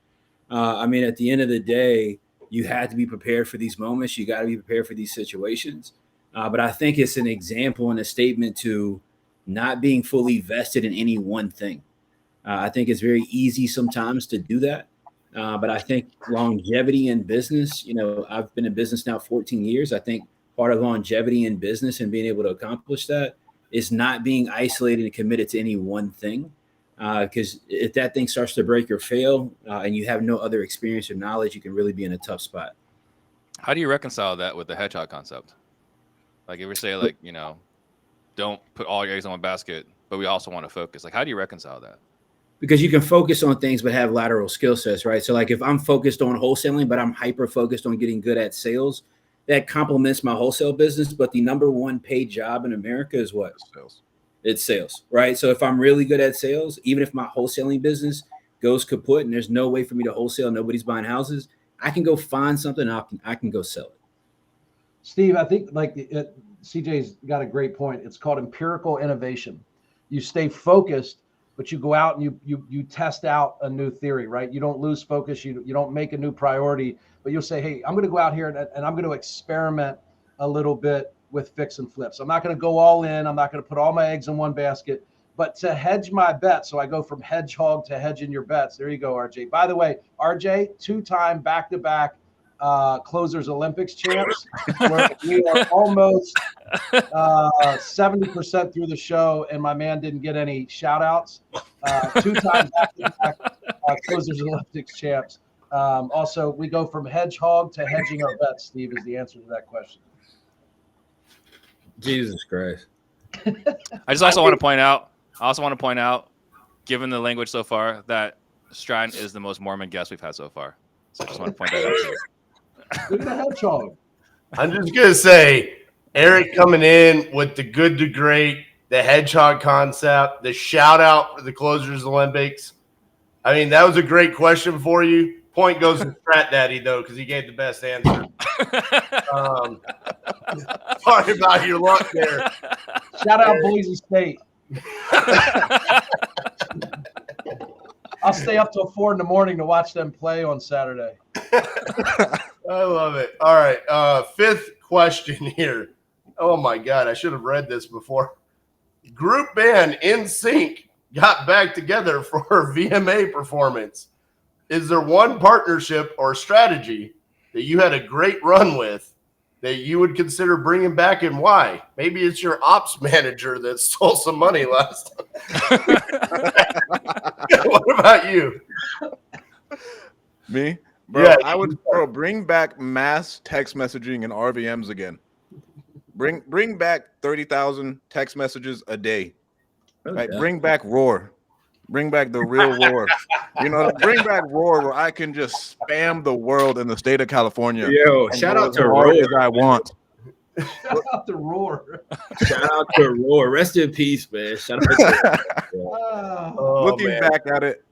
I mean, at the end of the day, you had to be prepared for these moments. You got to be prepared for these situations. But I think it's an example and a statement to not being fully vested in any one thing. I think it's very easy sometimes to do that. But I think longevity in business, I've been in business now 14 years. I think part of longevity in business and being able to accomplish that is not being isolated and committed to any one thing. Because if that thing starts to break or fail and you have no other experience or knowledge, you can really be in a tough spot. How do you reconcile that with the hedgehog concept? Like if we say don't put all your eggs in one basket, but we also want to focus. Like, how do you reconcile that? Because you can focus on things, but have lateral skill sets, right? So like if I'm focused on wholesaling, but I'm hyper focused on getting good at sales, that complements my wholesale business. But the number one paid job in America is what? Sales. It's sales, right? So if I'm really good at sales, even if my wholesaling business goes kaput and there's no way for me to wholesale, nobody's buying houses, I can go find something and I can go sell it. Steve, I think CJ's got a great point. It's called empirical innovation. You stay focused, but you go out and you test out a new theory, right? You don't lose focus. You don't make a new priority, but you'll say, hey, I'm going to go out here and I'm going to experiment a little bit with fix and flips. I'm not going to go all in. I'm not going to put all my eggs in one basket, but to hedge my bets. So I go from hedgehog to hedging your bets. There you go, RJ. By the way, RJ, 2-time back-to-back closers Olympics champs. We are almost 70% through the show, and my man didn't get any shout outs. 2-time back-to-back closers Olympics champs. Also, we go from hedgehog to hedging our bets, Steve, is the answer to that question. Jesus Christ. I also want to point out, given the language so far, that Stratton is the most Mormon guest we've had so far. So I just want to point that out to you. Look at the hedgehog. I'm just going to say, Eric coming in with the good to great, the hedgehog concept, the shout out for the Closers Olympics. I mean, that was a great question for you. Point goes to Strat Daddy, though, because he gave the best answer. Sorry about your luck there. Shout out Boise State. I'll stay up till 4 a.m. to watch them play on Saturday. I love it. All right. 5th question here. Oh, my God. I should have read this before. Group band NSYNC got back together for a VMA performance. Is there one partnership or strategy that you had a great run with that you would consider bringing back, and why? Maybe it's your ops manager that stole some money last time. What about you? Me? Bro, Yeah, I would bring back mass text messaging and RVMs again. Bring back 30,000 text messages a day. Right? Bring back Roar. Bring back the real Roar. Bring back Roar where I can just spam the world in the state of California. Yo, shout out to Roar Roar. as I want. Shout out to Roar. Shout out to Roar. Rest in peace, man. Shout out to Oh, Looking man. back at it,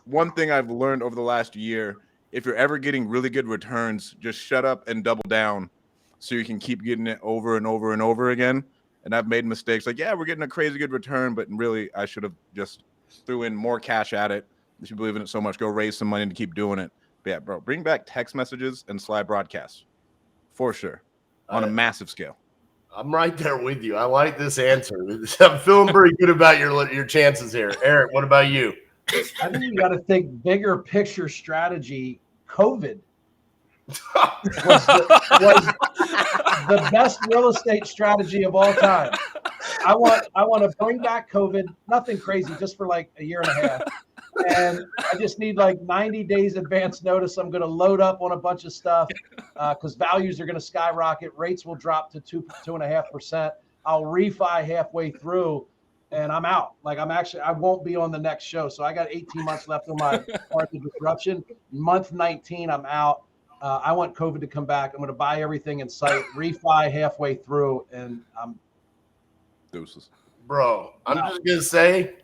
one thing I've learned over the last year, if you're ever getting really good returns, just shut up and double down so you can keep getting it over and over and over again. And I've made mistakes like, yeah, we're getting a crazy good return, but really I should have just threw in more cash at it. If you believe in it so much, go raise some money to keep doing it. But yeah, bro, bring back text messages and slide broadcasts for sure on a massive scale. I'm right there with you. I like this answer. I'm feeling pretty good about your chances here. Eric, what about you? I think you got to think bigger picture strategy. COVID was the best real estate strategy of all time. I want to bring back COVID, nothing crazy, just for like a year and a half. And I just need like 90 days advance notice. I'm going to load up on a bunch of stuff because values are going to skyrocket. Rates will drop to 2.5%. I'll refi halfway through and I'm out. Like I won't be on the next show. So I got 18 months left on my part of disruption. Month 19, I'm out. I want COVID to come back. I'm going to buy everything in sight, refi halfway through, and I'm Deuces. Bro, I'm just going to say,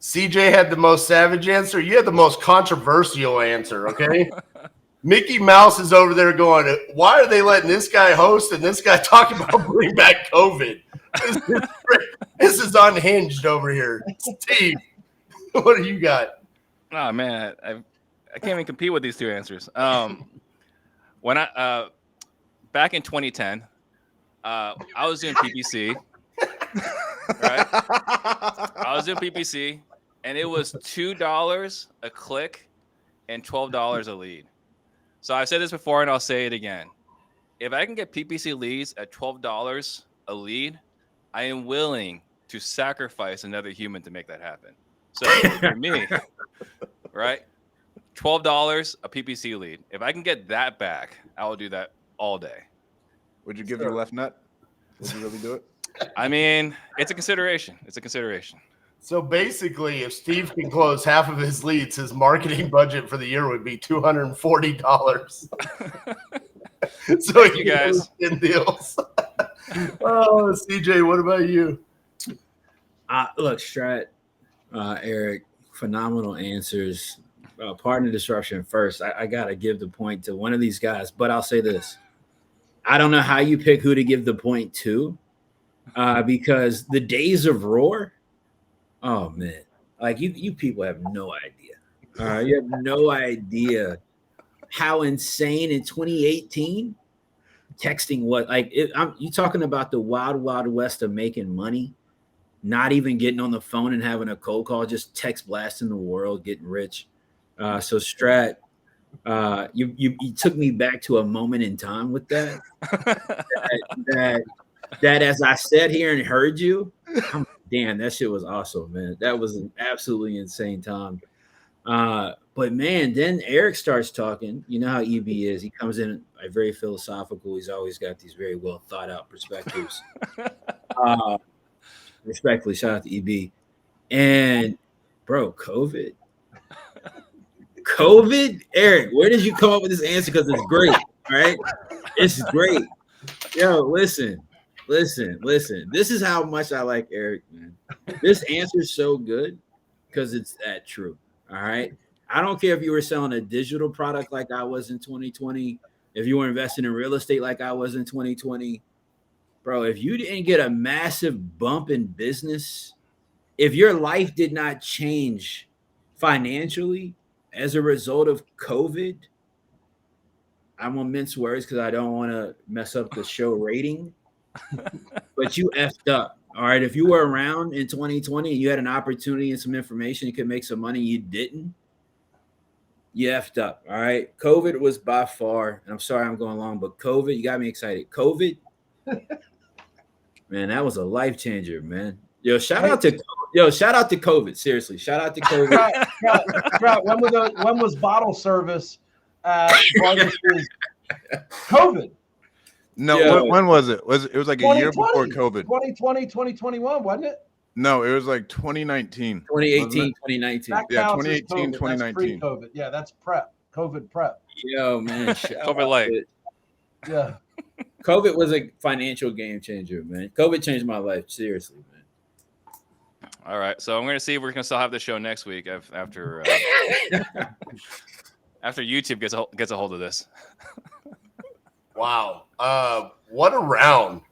CJ had the most savage answer. You had the most controversial answer, okay? Mickey Mouse is over there going, why are they letting this guy host and this guy talking about bring back COVID? This is unhinged over here. Steve, what do you got? Oh, man, I can't even compete with these two answers. When back in 2010, I was doing PPC, right? I was doing PPC, and it was $2 a click and $12 a lead. So I've said this before, and I'll say it again. If I can get PPC leads at $12 a lead, I am willing to sacrifice another human to make that happen. So for me, right? $12 a PPC lead. If I can get that back, I will do that all day. Would you give your left nut? Would you really do it? I mean, it's a consideration. It's a consideration. So basically, if Steve can close half of his leads, his marketing budget for the year would be $240. So you guys in deals. Oh, CJ, what about you? Look, Strat, Eric, phenomenal answers. Partner disruption first. I got to give the point to one of these guys, but I'll say this. I don't know how you pick who to give the point to because the days of Roar, oh, man. Like, you people have no idea. You have no idea how insane in 2018 texting was. Like, you talking about the wild, wild west of making money, not even getting on the phone and having a cold call, just text blasting the world, getting rich. So Strat, you took me back to a moment in time with that. that as I sat here and heard you, damn, that shit was awesome, man. That was an absolutely insane time. But man, then Eric starts talking. You know how EB is. He comes in very philosophical. He's always got these very well thought out perspectives. Respectfully, shout out to EB. And bro, COVID, Eric, where did you come up with this answer? Because it's great, right? It's great. Yo, listen. This is how much I like Eric, man. This answer is so good because it's that true. All right. I don't care if you were selling a digital product like I was in 2020, if you were investing in real estate like I was in 2020, bro, if you didn't get a massive bump in business, if your life did not change financially as a result of COVID, I'm gonna mince words because I don't want to mess up the show rating, but you effed up. All right. If you were around in 2020 and you had an opportunity and some information, you could make some money, you didn't. You effed up. All right. COVID was by far, and I'm sorry I'm going long, but COVID, you got me excited. COVID, man, that was a life changer, man. Shout out to COVID. Seriously, shout out to COVID. Right. When was bottle service at Barney's COVID? No, when was it? It was like a year before COVID. 2020, 2021, wasn't it? No, it was like 2019. 2018, 2019. Yeah, 2018, 2019. That's pre-COVID. Yeah, that's prep. COVID prep. Yo, man. COVID light. Yeah. COVID was a financial game changer, man. COVID changed my life. Seriously, man. All right. So I'm going to see if we're going to still have the show next week after after YouTube gets a hold of this. Wow. What a round.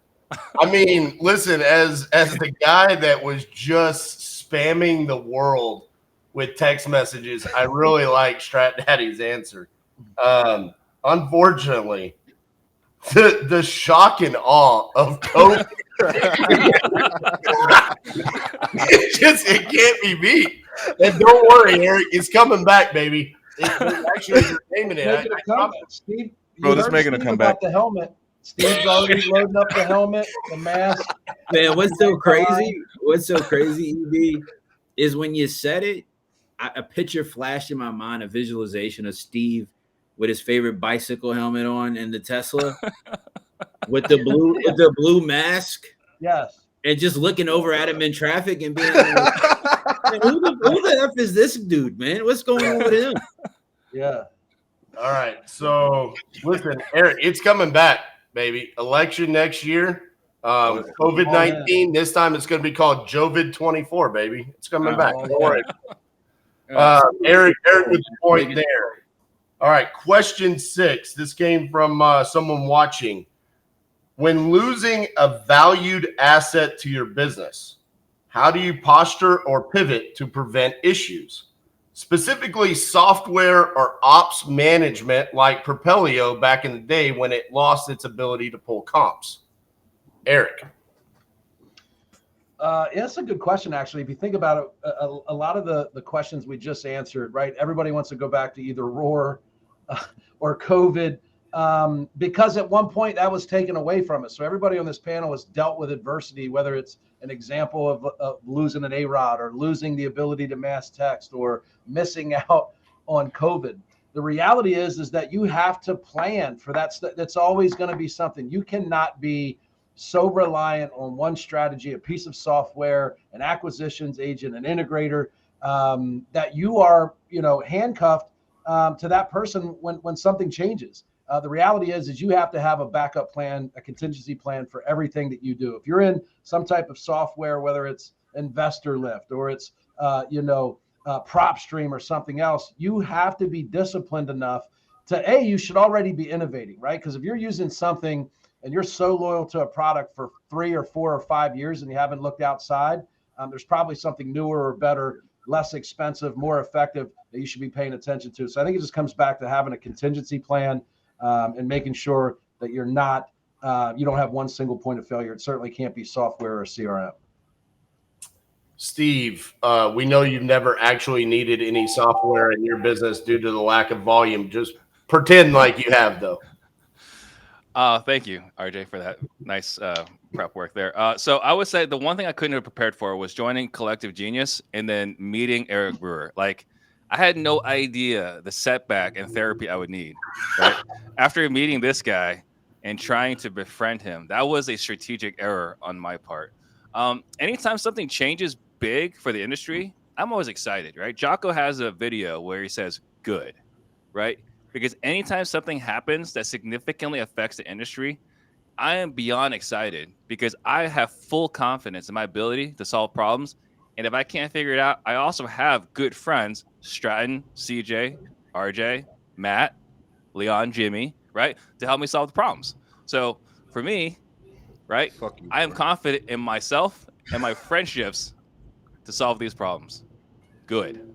I mean, listen, as the guy that was just spamming the world with text messages, I really like Strat Daddy's answer. Unfortunately, the shock and awe of COVID, it can't be beat. And don't worry, Eric, it's coming back, baby. It's actually entertainment. Steve, bro, this making a comeback. About the helmet. Steve's already loading up the helmet, the mask. Man, what's so crazy, EB, is when you said it, a picture flashed in my mind, a visualization of Steve with his favorite bicycle helmet on in the Tesla with the blue mask. Yes. And just looking over at him in traffic and being like, who the F is this dude, man? What's going on with him? Yeah. All right. So listen, Eric, it's coming back, baby. Election next year. COVID-19. This time it's going to be called Jovid-24, baby. It's coming back. Don't worry. Eric with the point there. All right. Question 6. This came from someone watching. When losing a valued asset to your business, how do you posture or pivot to prevent issues? Specifically, software or ops management like Propelio back in the day when it lost its ability to pull comps. Eric. That's a good question, actually. If you think about it, a lot of the questions we just answered, right? Everybody wants to go back to either ROAR or COVID because at one point that was taken away from us. So everybody on this panel has dealt with adversity, whether it's an example of losing an A-Rod or losing the ability to mass text or missing out on COVID. The reality is that you have to plan for that. That's always going to be something. You cannot be so reliant on one strategy, a piece of software, an acquisitions agent, an integrator, that you are, handcuffed to that person when something changes. The reality is you have to have a backup plan, a contingency plan for everything that you do. If you're in some type of software, whether it's InvestorLift or it's, PropStream or something else, you have to be disciplined enough to, you should already be innovating, right? Because if you're using something and you're so loyal to a product for 3 or 4 or 5 years and you haven't looked outside, there's probably something newer or better, less expensive, more effective that you should be paying attention to. So I think it just comes back to having a contingency plan and making sure that you're not, you don't have one single point of failure. It certainly can't be software or CRM. Steve, we know you've never actually needed any software in your business due to the lack of volume. Just pretend like you have, though. Thank you, RJ, for that nice prep work there. So I would say the one thing I couldn't have prepared for was joining Collective Genius and then meeting Eric Brewer. Like, I had no idea the setback and therapy I would need. Right? After meeting this guy and trying to befriend him, that was a strategic error on my part. Anytime something changes big for the industry, I'm always excited, right? Jocko has a video where he says, good, right? Because anytime something happens that significantly affects the industry, I am beyond excited because I have full confidence in my ability to solve problems. And if I can't figure it out, I also have good friends, Stratton, CJ, RJ, Matt, Leon, Jimmy, right, to help me solve the problems. So for me, right, I am confident in myself and my friendships to solve these problems. Good.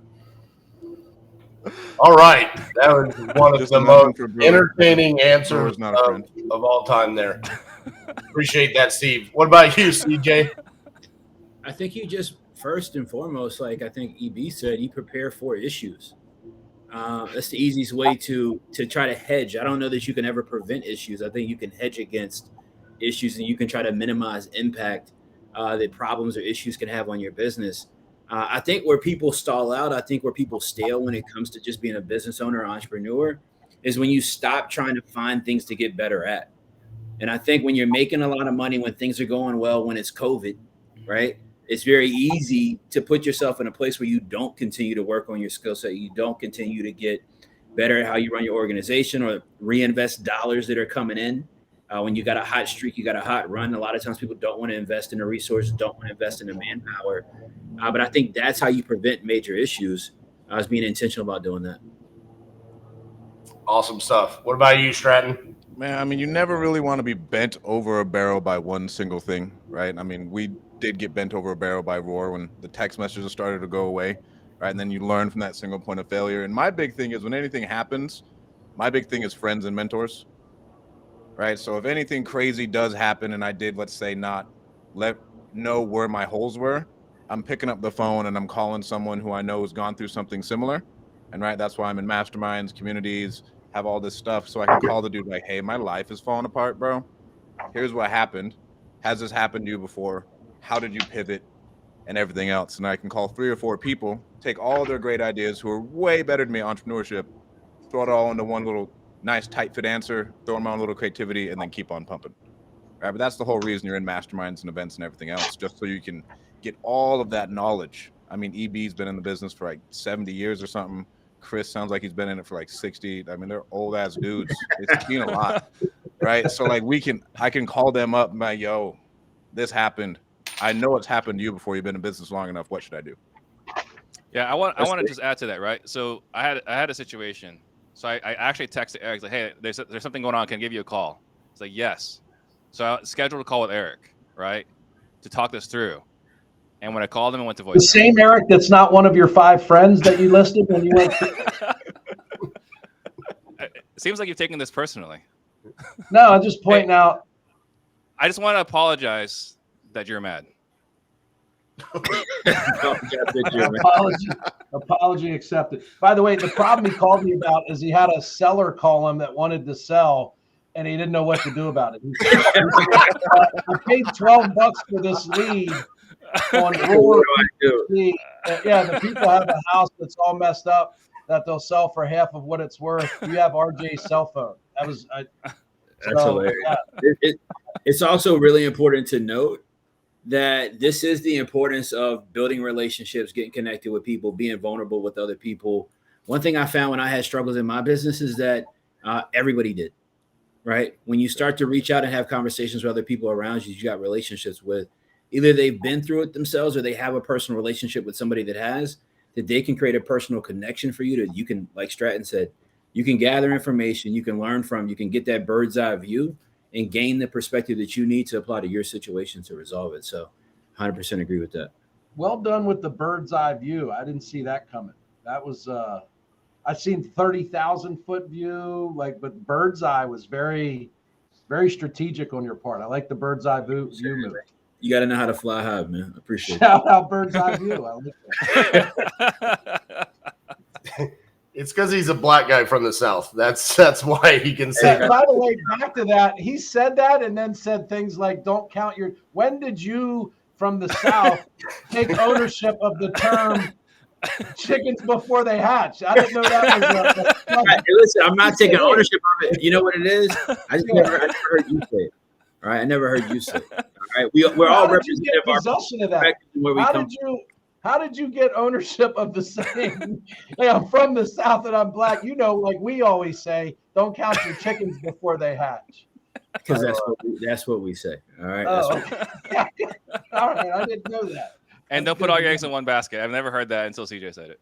All right. That was one of the most entertaining answers of all time there. Appreciate that, Steve. What about you, CJ? I think you just, first and foremost, like I think EB said, you prepare for issues. That's the easiest way to try to hedge. I don't know that you can ever prevent issues. I think you can hedge against issues, and you can try to minimize impact that problems or issues can have on your business. I think where people stall out, I think where people stale when it comes to just being a business owner or entrepreneur is when you stop trying to find things to get better at. And I think when you're making a lot of money, when things are going well, when it's COVID, right? It's very easy to put yourself in a place where you don't continue to work on your skill set. You don't continue to get better at how you run your organization or reinvest dollars that are coming in. When you got a hot streak, you got a hot run. A lot of times people don't want to invest in the resources, don't want to invest in the manpower. But I think that's how you prevent major issues, is being intentional about doing that. Awesome stuff. What about you, Stratton? Man, I mean, you never really want to be bent over a barrel by one single thing, right? I mean, we did get bent over a barrel by Roar when the text messages started to go away, right? And then you learn from that single point of failure. And my big thing is when anything happens, my big thing is friends and mentors, right? So if anything crazy does happen and I did, let's say, not know where my holes were, I'm picking up the phone and I'm calling someone who I know has gone through something similar. And right, that's why I'm in masterminds, communities, have all this stuff. So I can call the dude like, hey, my life is falling apart, bro. Here's what happened. Has this happened to you before? How did you pivot? And everything else. And I can call 3 or 4 people, take all their great ideas who are way better than me in entrepreneurship, throw it all into one little nice tight fit answer, throw in my own little creativity, and then keep on pumping. Right? But that's the whole reason you're in masterminds and events and everything else, just so you can get all of that knowledge. I mean, EB's been in the business for like 70 years or something. Chris sounds like he's been in it for like 60. I mean, they're old ass dudes. It's seen a lot, right? So like I can call them up and be like, yo, this happened. I know it's happened to you before. You've been in business long enough. What should I do? Yeah, I want to just add to that, right? So I had a situation. So I actually texted Eric, like, hey, there's something going on. Can I give you a call? It's like, yes. So I scheduled a call with Eric, right, to talk this through. And when I called him, I went to voice. The same Eric that's not one of your 5 friends that you listed when you went. It seems like you've taken this personally. No, I'm just pointing out. I just want to apologize that you're mad. Apology accepted. By the way, the problem he called me about is he had a seller call him that wanted to sell, and he didn't know what to do about it. I paid $12 for this lead. On yeah, the people have a house that's all messed up that they'll sell for half of what it's worth. You have RJ's cell phone. That's hilarious. Yeah. It's also really important to note that this is the importance of building relationships, getting connected with people, being vulnerable with other people. One thing I found when I had struggles in my business is that everybody did, right? When you start to reach out and have conversations with other people around you got relationships with, either they've been through it themselves or they have a personal relationship with somebody that they can create a personal connection for you that you can, like Stratton said, you can gather information, you can learn from, you can get that bird's eye view and gain the perspective that you need to apply to your situation to resolve it. So 100% agree with that. Well done with the bird's eye view. I didn't see that coming. That was, I've seen 30,000 foot view, but bird's eye was very, very strategic on your part. I like the bird's eye view move. You got to know how to fly high, man. I appreciate it. Shout out bird's eye view. I like that. It's because he's a black guy from the South. That's why he can say that. By the way, back to that, he said that and then said things like, don't count your – when did you from the South take ownership of the term chickens before they hatch? I didn't know that was hey, listen, I'm not taking ownership of it. You know what it is? I never heard you say it. All right, I never heard you say it. All right, we're all representative of possession of that. How did you get ownership of the same? Like, I'm from the South and I'm black. You know, like we always say, don't count your chickens before they hatch. Because that's what we say. All right. Okay. All right, I didn't know that. And don't put all your eggs in one basket. I've never heard that until CJ said it.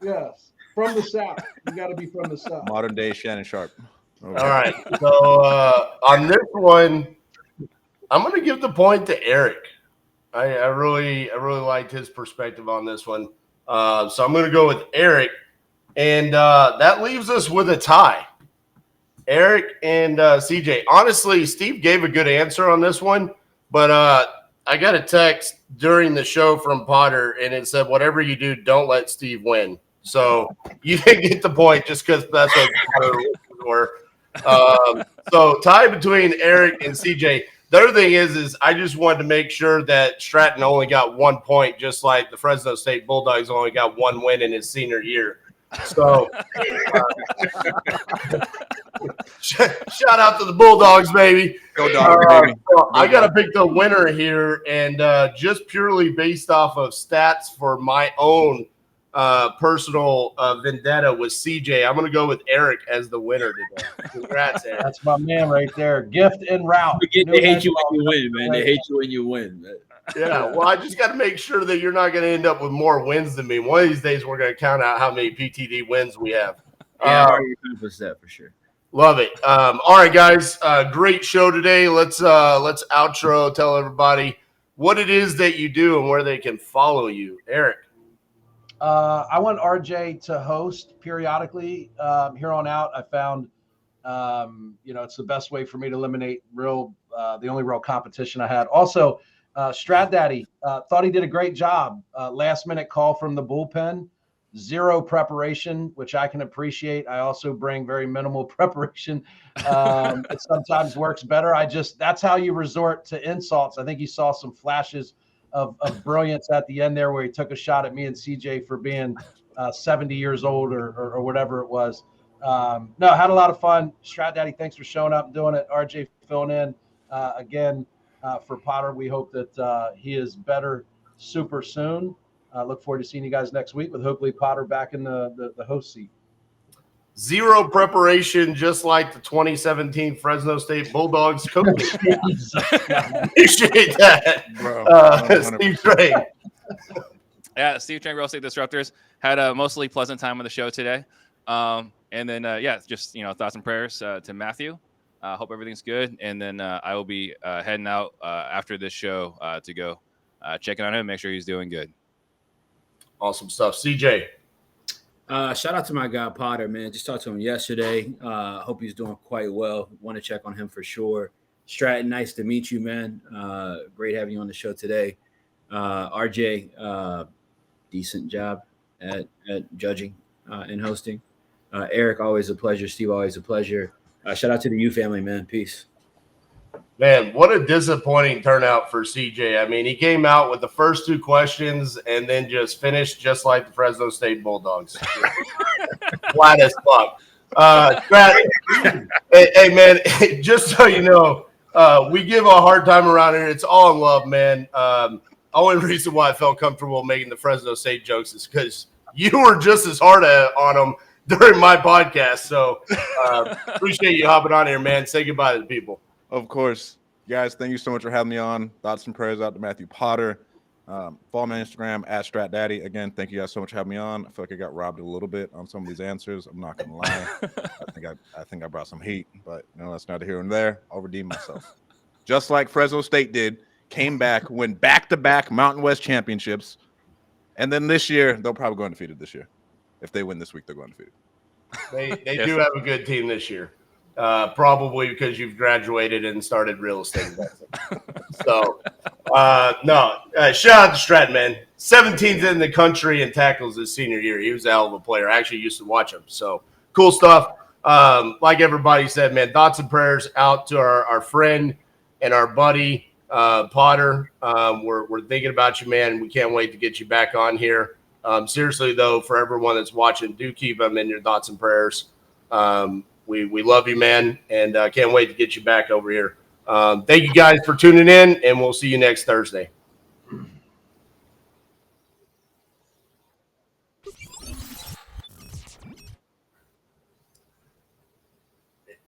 Yes, from the South. You got to be from the South. Modern day Shannon Sharp. Okay. All right. So on this one, I'm going to give the point to Eric. I really liked his perspective on this one. So I'm going to go with Eric. And that leaves us with a tie. Eric and CJ. Honestly, Steve gave a good answer on this one. But I got a text during the show from Potter, and it said, whatever you do, don't let Steve win. So you didn't get the point just because that's what the were. So tie between Eric and CJ. The other thing is I just wanted to make sure that Stratton only got 1 point, just like the Fresno State Bulldogs only got 1 win in his senior year. So shout out to the Bulldogs, baby. Go Dogs, baby. So I got to pick the winner here, and just purely based off of stats for my own personal vendetta with CJ, I'm going to go with Eric as the winner today. Congrats, Eric. That's my man right there. Gift en route. They hate you when you win, man. They hate you when you win. Man. Yeah, well, I just got to make sure that you're not going to end up with more wins than me. One of these days, we're going to count out how many PTD wins we have. Yeah, I already accomplished that for sure. Love it. All right, guys, great show today. Let's outro. Tell everybody what it is that you do and where they can follow you, Eric. I want RJ to host periodically. Here on out, I found, it's the best way for me to eliminate the only real competition I had. Also, Strat Daddy thought he did a great job. Last minute call from the bullpen, zero preparation, which I can appreciate. I also bring very minimal preparation. It sometimes works better. That's how you resort to insults. I think you saw some flashes of brilliance at the end there where he took a shot at me and CJ for being 70 years old or whatever it was. No, had a lot of fun. Strat Daddy, thanks for showing up and doing it. RJ filling in again for Potter. We hope that he is better super soon. Look forward to seeing you guys next week with hopefully Potter back in the host seat. Zero preparation, just like the 2017 Fresno State Bulldogs coach. Appreciate that, Bro. Steve Trey. Yeah, Steve Trey, Real Estate Disruptors, had a mostly pleasant time on the show today. And then, just, thoughts and prayers to Matthew. Hope everything's good. And then I will be heading out after this show to go checking on him, make sure he's doing good. Awesome stuff. CJ. Shout out to my guy Potter, man. Just talked to him yesterday. Hope he's doing quite well. Want to check on him for sure. Stratton, nice to meet you, man. Great having you on the show today. RJ, decent job at judging and hosting. Eric, always a pleasure. Steve, always a pleasure. Shout out to the U family, man. Peace. Man, what a disappointing turnout for CJ. I mean, he came out with the first two questions and then just finished just like the Fresno State Bulldogs. Flat as fuck. Hey, man, just so you know, we give a hard time around here. It's all in love, man. Only reason why I felt comfortable making the Fresno State jokes is because you were just as hard on them during my podcast. So appreciate you hopping on here, man. Say goodbye to the people. Of course. Guys, thank you so much for having me on. Thoughts and prayers out to Matthew Potter. Follow me on Instagram at StratDaddy. Again, thank you guys so much for having me on. I feel like I got robbed a little bit on some of these answers. I'm not gonna lie. I think I brought some heat, but that's neither here nor there. I'll redeem myself. Just like Fresno State did, came back, win back-to-back Mountain West championships, and then this year they'll probably go undefeated this year. If they win this week, they'll go undefeated. They do have a good team this year. Probably because you've graduated and started real estate investing. So, shout out to Stratton, man. 17th in the country in tackles his senior year. He was a hell of a player. I actually used to watch him. So, cool stuff. Like everybody said, man, thoughts and prayers out to our friend and our buddy, Potter. We're thinking about you, man. We can't wait to get you back on here. Seriously, though, for everyone that's watching, do keep him in your thoughts and prayers. We love you, man, and can't wait to get you back over here. Thank you guys for tuning in, and we'll see you next Thursday.